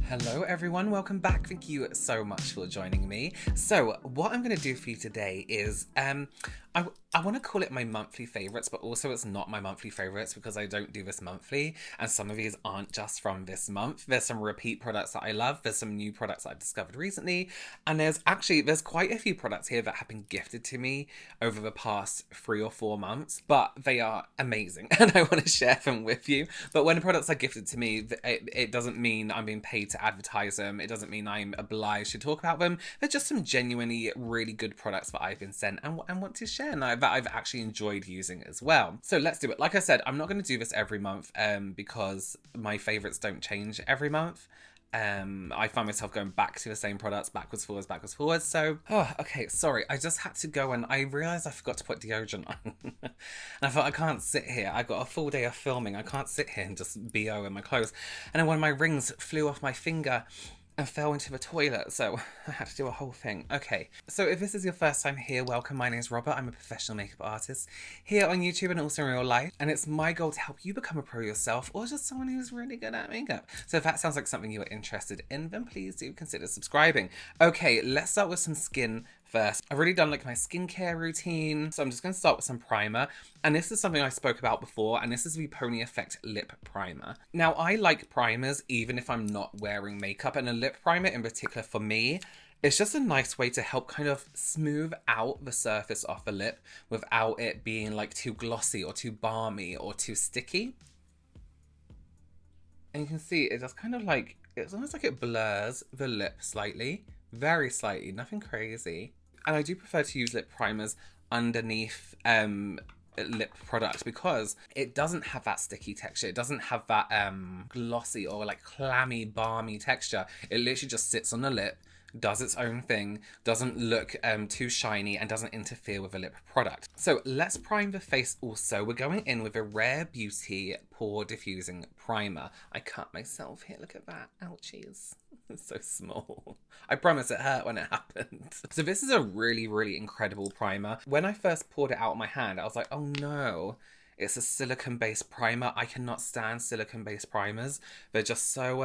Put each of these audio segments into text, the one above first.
Hello everyone, welcome back. Thank you so much for joining me. So what I'm going to do for you today is I want to call it my monthly favourites, but also it's not my monthly favourites because I don't do this monthly, and some of these aren't just from this month. There's some repeat products that I love, there's some new products that I've discovered recently, and there's quite a few products here that have been gifted to me over the past 3 or 4 months, but they are amazing and I want to share them with you. But when products are gifted to me, it doesn't mean I'm being paid to advertise them, it doesn't mean I'm obliged to talk about them. They're just some genuinely really good products that I've been sent and want to share now that I've actually enjoyed using as well. So let's do it. Like I said, I'm not going to do this every month because my favourites don't change every month. I find myself going back to the same products, backwards, forwards. So, okay, sorry. I just had to go and I realised I forgot to put deodorant on. And I thought, I can't sit here. I got a full day of filming. I can't sit here and just BO in my clothes. And then one of my rings flew off my finger and fell into the toilet, so I had to do a whole thing. Okay, so if this is your first time here, welcome. My name's Robert. I'm a professional makeup artist here on YouTube and also in real life, and it's my goal to help you become a pro yourself or just someone who's really good at makeup. So if that sounds like something you are interested in, then please do consider subscribing. Okay, let's start with some skin first. I've already done like my skincare routine, so I'm just going to start with some primer. And this is something I spoke about before, and this is the Pony Effect Lip Primer. Now, I like primers even if I'm not wearing makeup, and a lip primer in particular for me, it's just a nice way to help kind of smooth out the surface of the lip without it being like too glossy or too balmy or too sticky. And you can see it just kind of like, it's almost like it blurs the lip slightly, very slightly, nothing crazy. And I do prefer to use lip primers underneath lip products because it doesn't have that sticky texture. It doesn't have that glossy or like clammy, balmy texture. It literally just sits on the lip, does its own thing, doesn't look too shiny, and doesn't interfere with a lip product. So let's prime the face also. We're going in with a Rare Beauty Pore Diffusing Primer. I cut myself here, look at that, ouchies. It's so small. I promise it hurt when it happened. So this is a really, really incredible primer. When I first poured it out of my hand, I was like, oh no, it's a silicone-based primer. I cannot stand silicone-based primers. They're just so,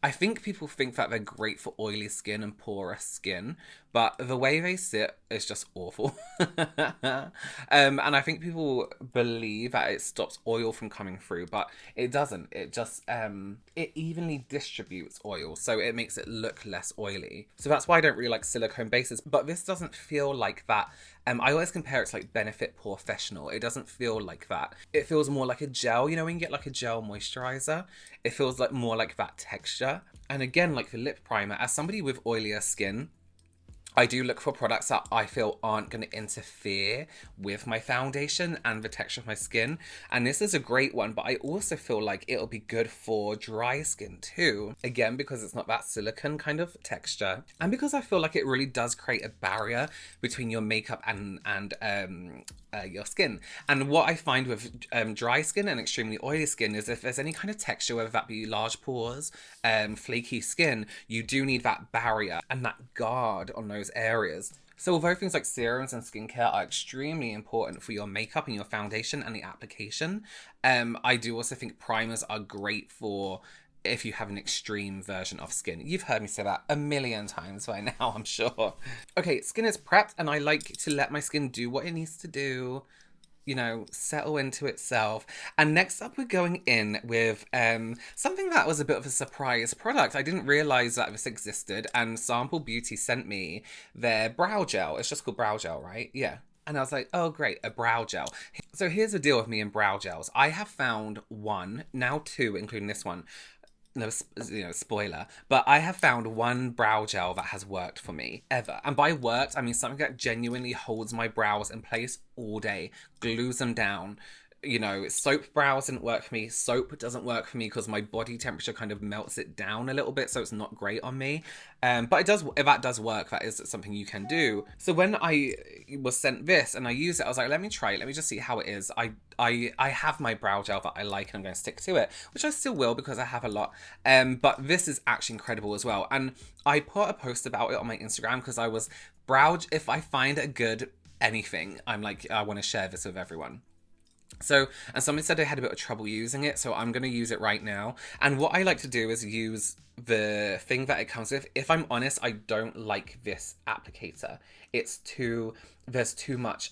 I think people think that they're great for oily skin and porous skin, but the way they sit is just awful. And I think people believe that it stops oil from coming through, but it doesn't. It just, it evenly distributes oil, so it makes it look less oily. So that's why I don't really like silicone bases, but this doesn't feel like that. I always compare it to like Benefit Porefessional. It doesn't feel like that. It feels more like a gel. You know when you get like a gel moisturizer? It feels like more like that texture. And again, like the lip primer, as somebody with oilier skin, I do look for products that I feel aren't going to interfere with my foundation and the texture of my skin. And this is a great one, but I also feel like it'll be good for dry skin too. Again, because it's not that silicone kind of texture. And because I feel like it really does create a barrier between your makeup and your skin. And what I find with dry skin and extremely oily skin is if there's any kind of texture, whether that be large pores, flaky skin, you do need that barrier and that guard on those areas. So although things like serums and skincare are extremely important for your makeup and your foundation and the application, I do also think primers are great for if you have an extreme version of skin. You've heard me say that a million times by now, I'm sure. Okay, skin is prepped, and I like to let my skin do what it needs to do, you know, settle into itself. And next up, we're going in with something that was a bit of a surprise product. I didn't realise that this existed, and Sample Beauty sent me their brow gel. It's just called brow gel, right? Yeah. And I was like, oh great, a brow gel. So here's the deal with me and brow gels. I have found one, now 2, including this one. No, you know, spoiler, but I have found one brow gel that has worked for me ever. And by worked, I mean something that genuinely holds my brows in place all day, glues them down. You know, soap brows didn't work for me. Soap doesn't work for me because my body temperature kind of melts it down a little bit, so it's not great on me. But it does, if that does work, that is something you can do. So when I was sent this and I used it, I was like, let me try it. Let me just see how it is. I have my brow gel that I like and I'm going to stick to it, which I still will because I have a lot. But this is actually incredible as well. And I put a post about it on my Instagram because I was if I find a good anything, I'm like, I want to share this with everyone. So, and somebody said they had a bit of trouble using it, so I'm going to use it right now. And what I like to do is use the thing that it comes with. If I'm honest, I don't like this applicator. There's too much,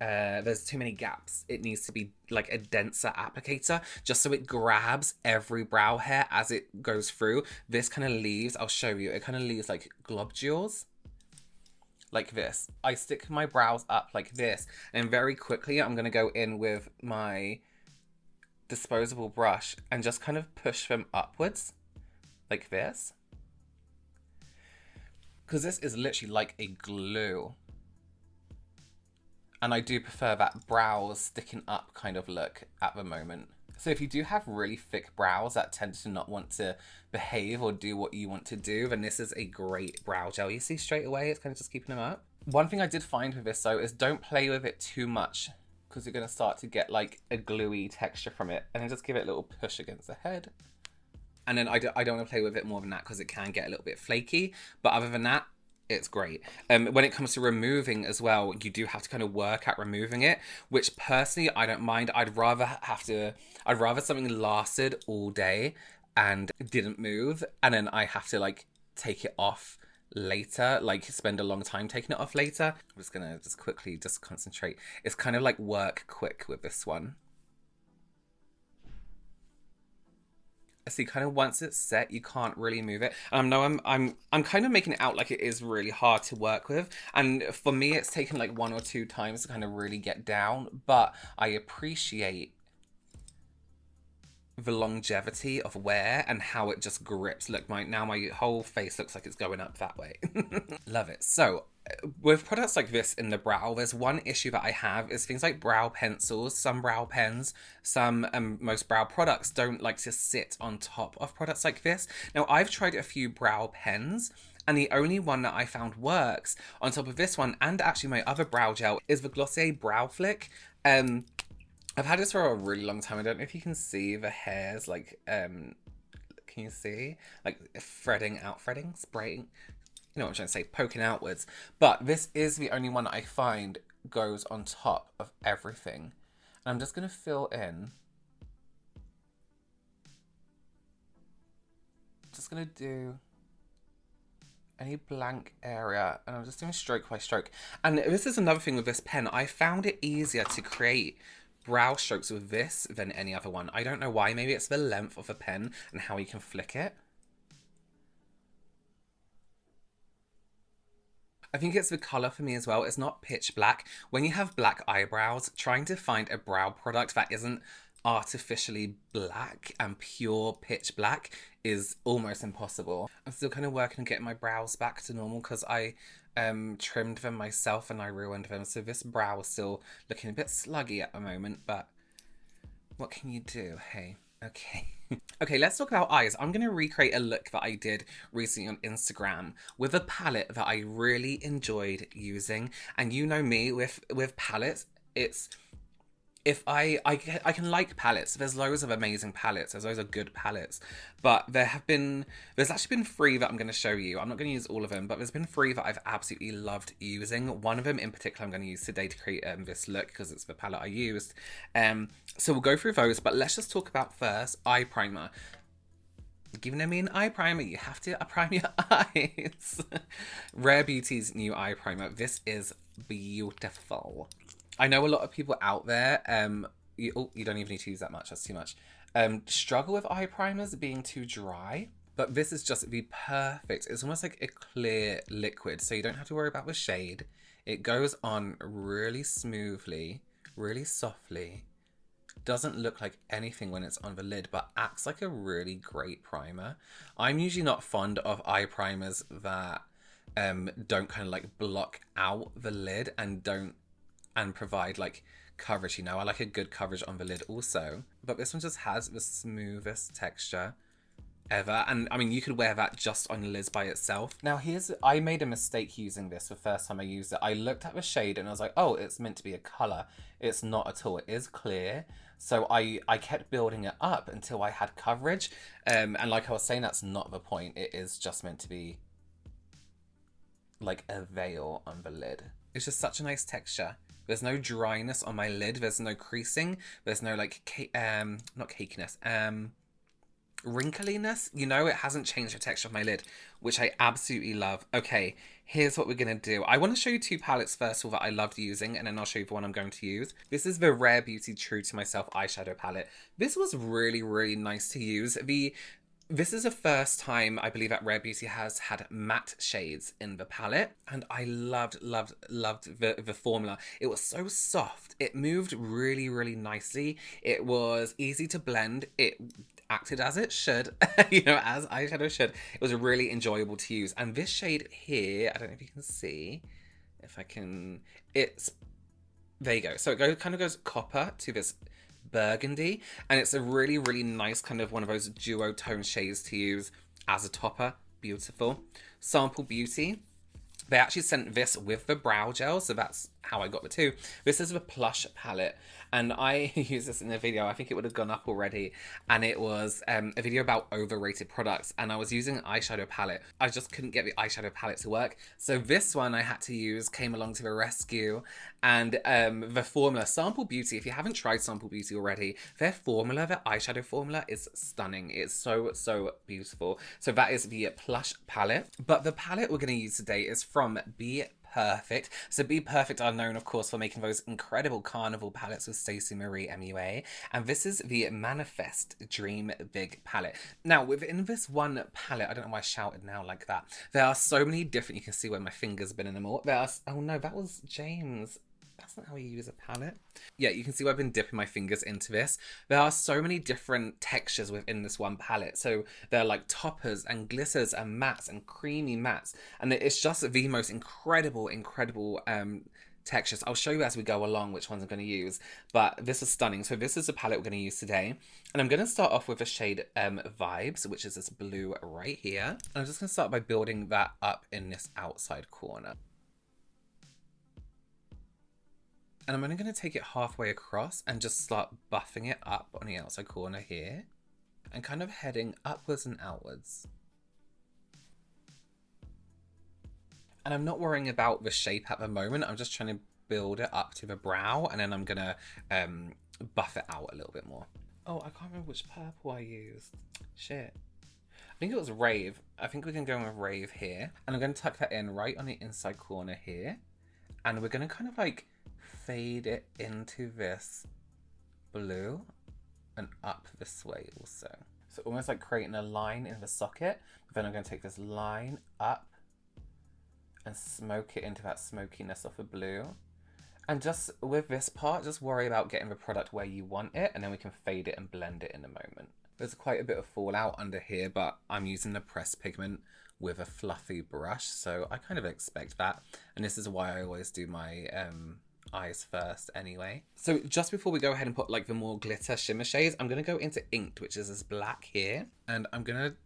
there's too many gaps. It needs to be like a denser applicator, just so it grabs every brow hair as it goes through. This kind of leaves, I'll show you, it kind of leaves like globules. Like this. I stick my brows up like this, and very quickly I'm going to go in with my disposable brush and just kind of push them upwards like this, because this is literally like a glue, and I do prefer that brows sticking up kind of look at the moment. So if you do have really thick brows that tend to not want to behave or do what you want to do, then this is a great brow gel. You see straight away, it's kind of just keeping them up. One thing I did find with this though is don't play with it too much, because you're going to start to get like a gluey texture from it. And then just give it a little push against the head. And then I don't want to play with it more than that, because it can get a little bit flaky. But other than that, it's great. When it comes to removing as well, you do have to kind of work at removing it, which personally I don't mind. I'd rather something lasted all day and didn't move, and then I have to like take it off later, like spend a long time taking it off later. I'm just gonna quickly concentrate. It's kind of like work quick with this one. See, kind of once it's set, you can't really move it. No, I'm kind of making it out like it is really hard to work with. And for me, it's taken like 1 or 2 times to kind of really get down. But I appreciate the longevity of wear and how it just grips. Look, now my whole face looks like it's going up that way. Love it. So with products like this in the brow, there's one issue that I have is things like brow pencils. Some brow pens, most brow products don't like to sit on top of products like this. Now I've tried a few brow pens, and the only one that I found works on top of this one, and actually my other brow gel, is the Glossier Brow Flick. I've had this for a really long time. I don't know if you can see the hairs, like, can you see? Like, spraying, you know what I'm trying to say, poking outwards. But this is the only one I find goes on top of everything. And I'm just going to fill in. Just going to do any blank area, and I'm just doing stroke by stroke. And this is another thing with this pen. I found it easier to create brow strokes with this than any other one. I don't know why. Maybe it's the length of the pen and how you can flick it. I think it's the colour for me as well. It's not pitch black. When you have black eyebrows, trying to find a brow product that isn't artificially black and pure pitch black is almost impossible. I'm still kind of working on getting my brows back to normal, because I trimmed them myself and I ruined them. So this brow is still looking a bit sluggy at the moment, but what can you do? Hey, okay. Okay, let's talk about eyes. I'm going to recreate a look that I did recently on Instagram with a palette that I really enjoyed using. And you know me, with palettes, it's... If I can like palettes. There's loads of amazing palettes. There's loads of good palettes. But there's actually been 3 that I'm going to show you. I'm not going to use all of them, but there's been 3 that I've absolutely loved using. One of them in particular I'm going to use today to create this look, because it's the palette I used. So we'll go through those, but let's just talk about first eye primer. Giving me an eye primer, you have to prime your eyes. Rare Beauty's new eye primer. This is beautiful. I know a lot of people out there, you don't even need to use that much, that's too much, struggle with eye primers being too dry, but this is just the perfect, it's almost like a clear liquid, so you don't have to worry about the shade. It goes on really smoothly, really softly, doesn't look like anything when it's on the lid, but acts like a really great primer. I'm usually not fond of eye primers that don't kind of like block out the lid and provide like coverage, you know. I like a good coverage on the lid also, but this one just has the smoothest texture ever, and I mean you could wear that just on the lids by itself. Now I made a mistake using this the first time I used it. I looked at the shade and I was like, oh, it's meant to be a colour. It's not at all. It is clear. So I kept building it up until I had coverage, and like I was saying, that's not the point. It is just meant to be like a veil on the lid. It's just such a nice texture. There's no dryness on my lid. There's no creasing. There's no like, not cakiness, wrinkliness. You know, it hasn't changed the texture of my lid, which I absolutely love. Okay, here's what we're going to do. I want to show you two palettes first of all that I loved using, and then I'll show you the one I'm going to use. This is the Rare Beauty True to Myself eyeshadow palette. This was really, really nice to use. This is the first time I believe that Rare Beauty has had matte shades in the palette, and I loved the formula. It was so soft. It moved really, really nicely. It was easy to blend. It acted as it should, you know, as eyeshadow should. It was really enjoyable to use. And this shade here, I don't know if you can see, if I can, there you go. So it kind of goes copper to this burgundy, and it's a really, really nice kind of one of those duo tone shades to use as a topper. Beautiful. Sample Beauty. They actually sent this with the brow gel, so that's how I got the two. This is the Plush palette, and I used this in a video. I think it would have gone up already, and it was a video about overrated products, and I was using an eyeshadow palette. I just couldn't get the eyeshadow palette to work, so this one I had to use came along to the rescue, and the formula, Sample Beauty, if you haven't tried Sample Beauty already, their formula, their eyeshadow formula is stunning. It's so, so beautiful. So that is the Plush palette, but the palette we're going to use today is from Bperfect. So Bperfect are known, of course, for making those incredible carnival palettes with Stacey Marie MUA, and this is the Manifest Dream Big palette. Now, within this one palette, I don't know why I shouted now like that, there are so many different, you can see where my fingers have been in them all. Oh no, that was James. That's not how you use a palette. Yeah, you can see where I've been dipping my fingers into this. There are so many different textures within this one palette. So they're like toppers and glitters and mattes and creamy mattes. And it's just the most incredible textures. I'll show you as we go along which ones I'm going to use. But this is stunning. So this is the palette we're going to use today. And I'm going to start off with the shade Vibes, which is this blue right here. And I'm just going to start by building that up in this outside corner. And I'm only going to take it halfway across and just start buffing it up on the outside corner here. And kind of heading upwards and outwards. And I'm not worrying about the shape at the moment. I'm just trying to build it up to the brow. And then I'm going to buff it out a little bit more. Oh, I can't remember which purple I used. Shit. I think it was Rave. I think we can go with Rave here. And I'm going to tuck that in right on the inside corner here. And we're going to kind of like fade it into this blue and up this way also. So almost like creating a line in the socket. But then I'm going to take this line up and smoke it into that smokiness of the blue. And just with this part, just worry about getting the product where you want it, and then we can fade it and blend it in a moment. There's quite a bit of fallout under here, but I'm using the pressed pigment with a fluffy brush, so I kind of expect that. And this is why I always do my eyes first anyway. So just before we go ahead and put like the more glitter shimmer shades, I'm going to go into Inked, which is this black here. And I'm going to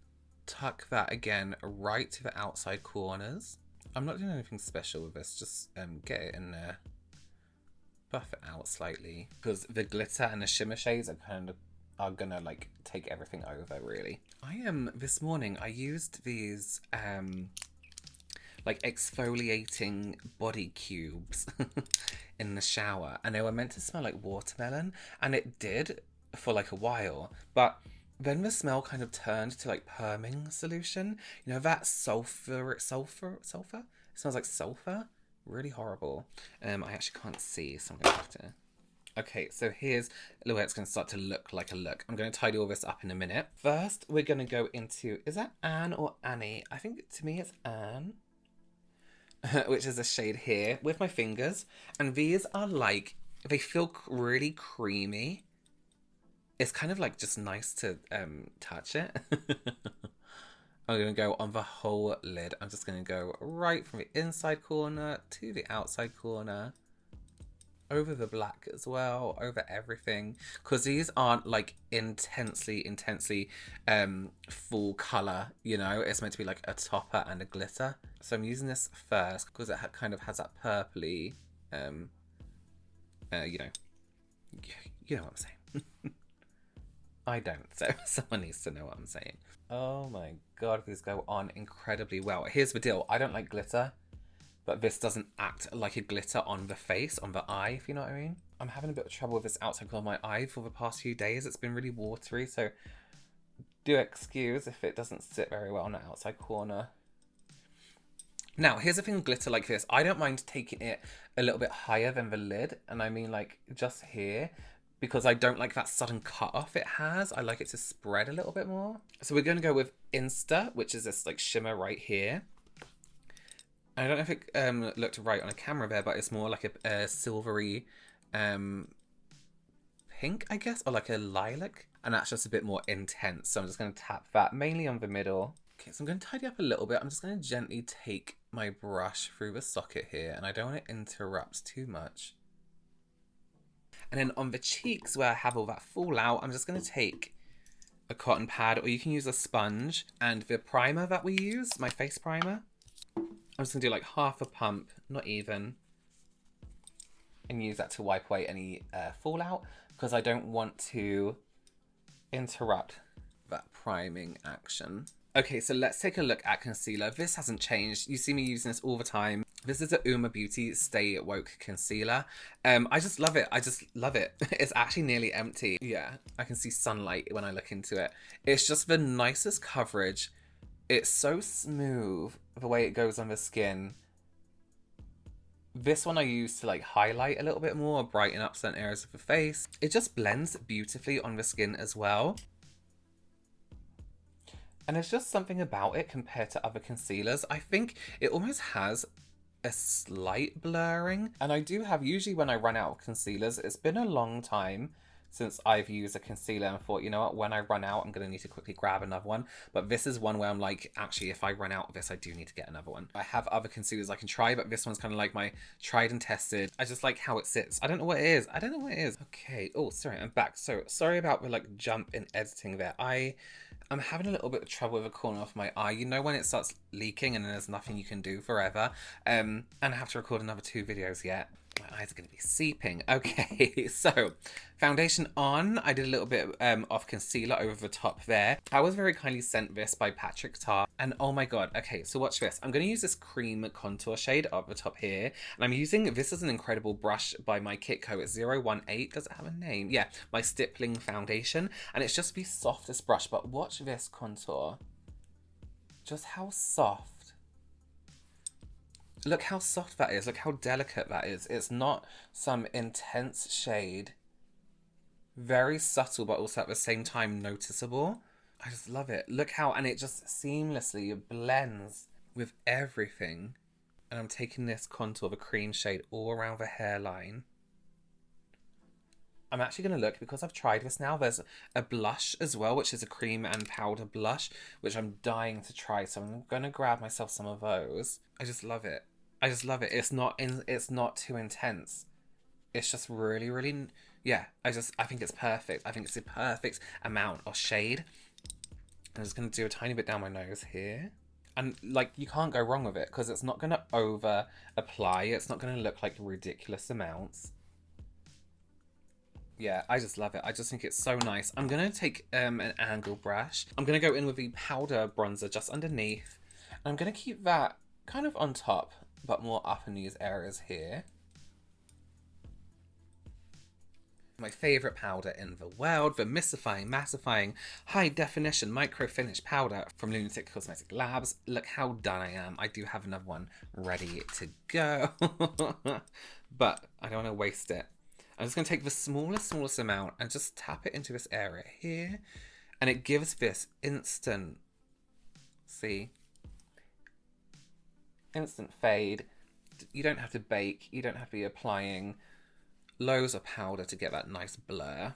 tuck that again right to the outside corners. I'm not doing anything special with this, just get it in there. Buff it out slightly, because the glitter and the shimmer shades are gonna like take everything over really. This morning I used these like exfoliating body cubes in the shower, and they were meant to smell like watermelon, and it did for like a while, but then the smell kind of turned to like perming solution. You know, that sulfur? It smells like sulfur. Really horrible. I actually can't see, so I'm going to have to... Okay, so here's the way it's going to start to look like a look. I'm going to tidy all this up in a minute. First, we're going to go into... Is that Anne or Annie? I think to me it's Anne. Which is a shade here with my fingers. And these are like... They feel really creamy. It's kind of like just nice to touch it. I'm going to go on the whole lid. I'm just going to go right from the inside corner to the outside corner. Over the black as well. Over everything. Because these aren't like intensely full colour. You know, it's meant to be like a topper and a glitter. So I'm using this first because it kind of has that purpley, you know what I'm saying. I don't, so someone needs to know what I'm saying. Oh my god, these go on incredibly well. Here's the deal. I don't like glitter. but this doesn't act like a glitter on the face, on the eye, if you know what I mean. I'm having a bit of trouble with this outside corner of my eye for the past few days. It's been really watery, so do excuse if it doesn't sit very well on the outside corner. Now, here's the thing with glitter like this. I don't mind taking it a little bit higher than the lid, and I mean like just here, because I don't like that sudden cut off it has. I like it to spread a little bit more. So we're going to go with Insta, which is this like shimmer right here. I don't know if it looked right on a camera there, but it's more like a silvery pink, I guess, or like a lilac. And that's just a bit more intense. So I'm just going to tap that mainly on the middle. Okay, so I'm going to tidy up a little bit. I'm just going to gently take my brush through the socket here, and I don't want to interrupt too much. And then on the cheeks where I have all that fallout, I'm just going to take a cotton pad, or you can use a sponge, and the primer that we use, my face primer. I'm just going to do like half a pump, not even, and use that to wipe away any fallout, because I don't want to interrupt that priming action. Okay, so let's take a look at concealer. This hasn't changed. You see me using this all the time. This is a Uoma Beauty Stay Woke Concealer. I just love it. I just love it. It's actually nearly empty. Yeah, I can see sunlight when I look into it. It's just the nicest coverage. It's so smooth, the way it goes on the skin. This one I use to like highlight a little bit more, or brighten up certain areas of the face. It just blends beautifully on the skin as well. And there's just something about it compared to other concealers. I think it almost has a slight blurring. And I do have, usually when I run out of concealers, it's been a long time since I've used a concealer and thought, you know what, when I run out, I'm going to need to quickly grab another one. But this is one where I'm like, actually, if I run out of this, I do need to get another one. I have other concealers I can try, but this one's kind of like my tried and tested. I just like how it sits. I don't know what it is. I don't know what it is. Okay. Oh, sorry, I'm back. So sorry about the like jump in editing there. I'm having a little bit of trouble with the corner of my eye. You know when it starts leaking and then there's nothing you can do forever? And I have to record another 2 videos yet. My eyes are going to be seeping. Okay, so foundation on. I did a little bit of concealer over the top there. I was very kindly sent this by Patrick Tar. And oh my god, okay, so watch this. I'm going to use this cream contour shade up the top here. And I'm using, this is an incredible brush by Mykitco. It's 018. Does it have a name? Yeah, my Stippling foundation. And it's just the softest brush. But watch this contour. Just how soft. Look how soft that is. Look how delicate that is. It's not some intense shade. Very subtle, but also at the same time noticeable. I just love it. Look how, and it just seamlessly blends with everything. And I'm taking this contour, the cream shade, all around the hairline. I'm actually going to look, because I've tried this now, there's a blush as well, which is a cream and powder blush, which I'm dying to try. So I'm going to grab myself some of those. I just love it. I just love it. It's not too intense. It's just really, really, yeah. I think it's perfect. I think it's the perfect amount of shade. I'm just going to do a tiny bit down my nose here. And like, you can't go wrong with it, because it's not going to over apply. It's not going to look like ridiculous amounts. Yeah, I just love it. I just think it's so nice. I'm going to take an angle brush. I'm going to go in with the powder bronzer just underneath. And I'm going to keep that kind of on top, but more up in these areas here. My favourite powder in the world, the Mystifying, Massifying, High Definition Microfinish powder from Lunatick Cosmetic Labs. Look how done I am. I do have another one ready to go. But I don't want to waste it. I'm just going to take the smallest amount and just tap it into this area here. And it gives this instant, see? Instant fade. You don't have to bake. You don't have to be applying loads of powder to get that nice blur.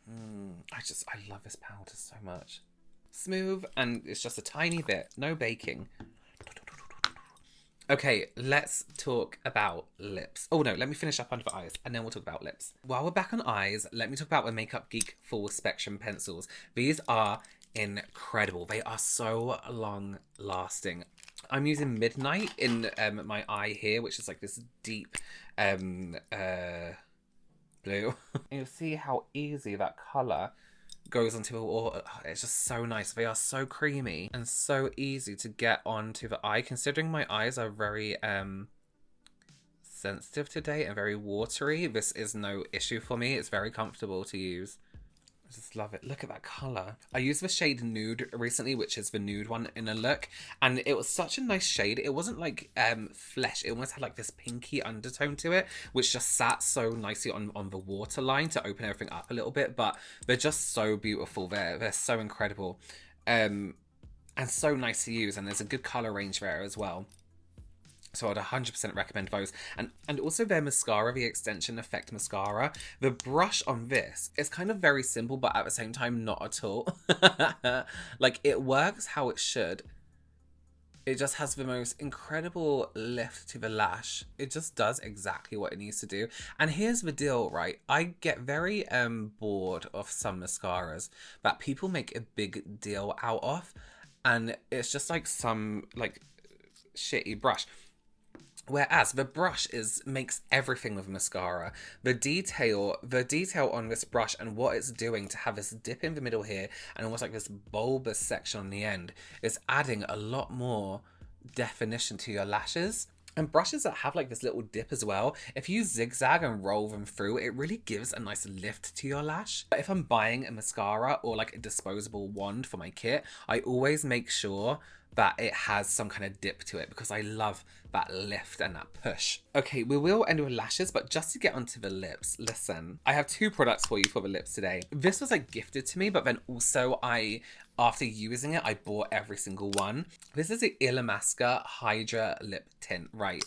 I love this powder so much. Smooth, and it's just a tiny bit. No baking. Okay, let's talk about lips. Oh no, let me finish up under the eyes and then we'll talk about lips. While we're back on eyes, let me talk about the Makeup Geek Full Spectrum pencils. These are incredible. They are so long lasting. I'm using Midnight in my eye here, which is like this deep blue. You'll see how easy that colour goes onto all. Oh, it's just so nice. They are so creamy and so easy to get onto the eye, considering my eyes are very sensitive today and very watery. This is no issue for me. It's very comfortable to use. I just love it. Look at that colour. I used the shade Nude recently, which is the nude one in a look, and it was such a nice shade. It wasn't like flesh. It almost had like this pinky undertone to it, which just sat so nicely on the waterline to open everything up a little bit. But they're just so beautiful. They're so incredible, and so nice to use. And there's a good colour range there as well. So I'd 100% recommend those. And also their mascara, the Extension Effect Mascara. The brush on this is kind of very simple, but at the same time, not at all. Like, it works how it should. It just has the most incredible lift to the lash. It just does exactly what it needs to do. And here's the deal, right? I get very bored of some mascaras that people make a big deal out of. And it's just like some, like, shitty brush. Whereas the brush makes everything with mascara. The detail on this brush and what it's doing to have this dip in the middle here and almost like this bulbous section on the end is adding a lot more definition to your lashes. And brushes that have like this little dip as well, if you zigzag and roll them through, it really gives a nice lift to your lash. But if I'm buying a mascara or like a disposable wand for my kit, I always make sure that it has some kind of dip to it because I love that lift and that push. Okay, we will end with lashes, but just to get onto the lips, listen, I have 2 products for you for the lips today. This was like gifted to me, but then also after using it, I bought every single one. This is the Illamasqua Hydra Lip Tint, right?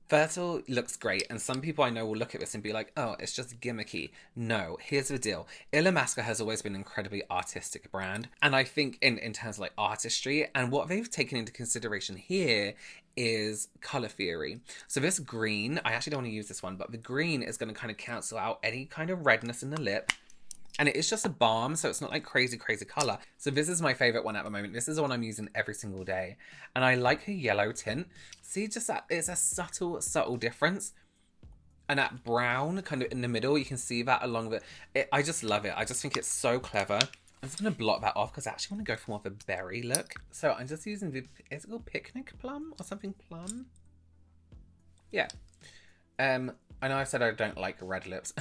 First of all, looks great, and some people I know will look at this and be like, oh, it's just gimmicky. No, here's the deal. Illamasqua has always been an incredibly artistic brand, and I think in terms of like artistry, and what they've taken into consideration here is colour theory. So this green, I actually don't want to use this one, but the green is going to kind of cancel out any kind of redness in the lip. And it is just a balm, so it's not like crazy, crazy colour. So this is my favourite one at the moment. This is the one I'm using every single day. And I like her yellow tint. See, just that, it's a subtle, subtle difference. And that brown kind of in the middle, you can see that along the... I just love it. I just think it's so clever. I'm just going to blot that off because I actually want to go for more of a berry look. So I'm just using the... Is it called Picnic Plum or something Plum? Yeah. I know I said I don't like red lips.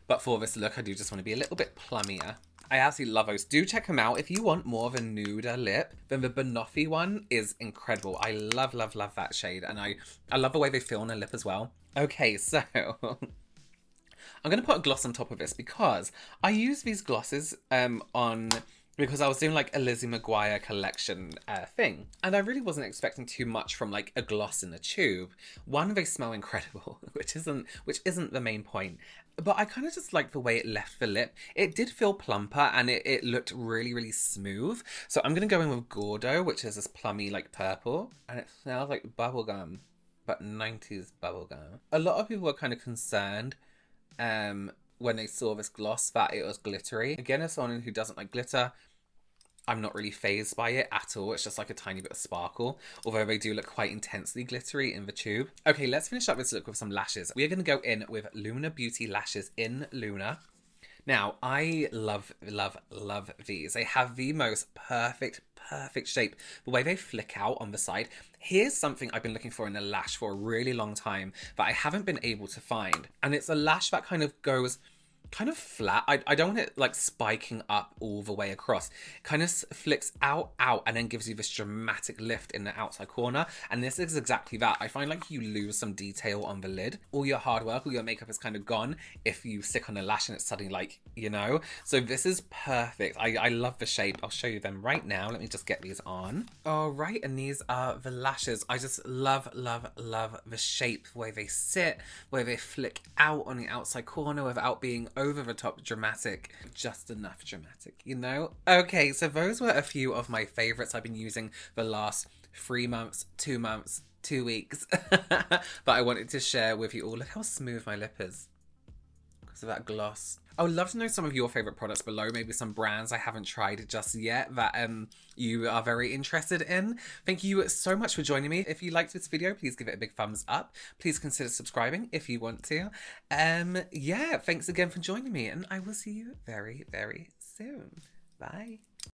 But for this look, I do just want to be a little bit plummier. I absolutely love those. Do check them out. If you want more of a nuder lip, then the Banoffee one is incredible. I love, love, love that shade. And I love the way they feel on a lip as well. Okay, so... I'm going to put a gloss on top of this because I use these glosses because I was doing like a Lizzie Mcguire collection thing. And I really wasn't expecting too much from like a gloss in a tube. One, they smell incredible, which isn't the main point. But I kind of just like the way it left the lip. It did feel plumper and it looked really, really smooth. So I'm going to go in with Gordo, which is this plummy like purple. And it smells like bubblegum, but 90s bubblegum. A lot of people were kind of concerned when they saw this gloss that it was glittery. Again, as someone who doesn't like glitter, I'm not really phased by it at all. It's just like a tiny bit of sparkle, although they do look quite intensely glittery in the tube. Okay, let's finish up this look with some lashes. We are going to go in with Luna Beauty lashes in Luna. Now, I love, love, love these. They have the most perfect shape. The way they flick out on the side. Here's something I've been looking for in a lash for a really long time that I haven't been able to find. And it's a lash that kind of goes kind of flat. I don't want it like spiking up all the way across. It kind of flicks out, and then gives you this dramatic lift in the outside corner. And this is exactly that. I find like you lose some detail on the lid. All your hard work, all your makeup is kind of gone if you stick on a lash and it's suddenly like, you know. So this is perfect. I love the shape. I'll show you them right now. Let me just get these on. All right, and these are the lashes. I just love, love, love the shape, the way they sit, the way they flick out on the outside corner without being over the top dramatic, just enough dramatic, you know? Okay, so those were a few of my favorites I've been using the last 3 months, 2 months, 2 weeks, but I wanted to share with you all. Look how smooth my lip is because of that gloss. I would love to know some of your favourite products below, maybe some brands I haven't tried just yet that you are very interested in. Thank you so much for joining me. If you liked this video, please give it a big thumbs up. Please consider subscribing if you want to. Yeah, thanks again for joining me, and I will see you very, very soon. Bye.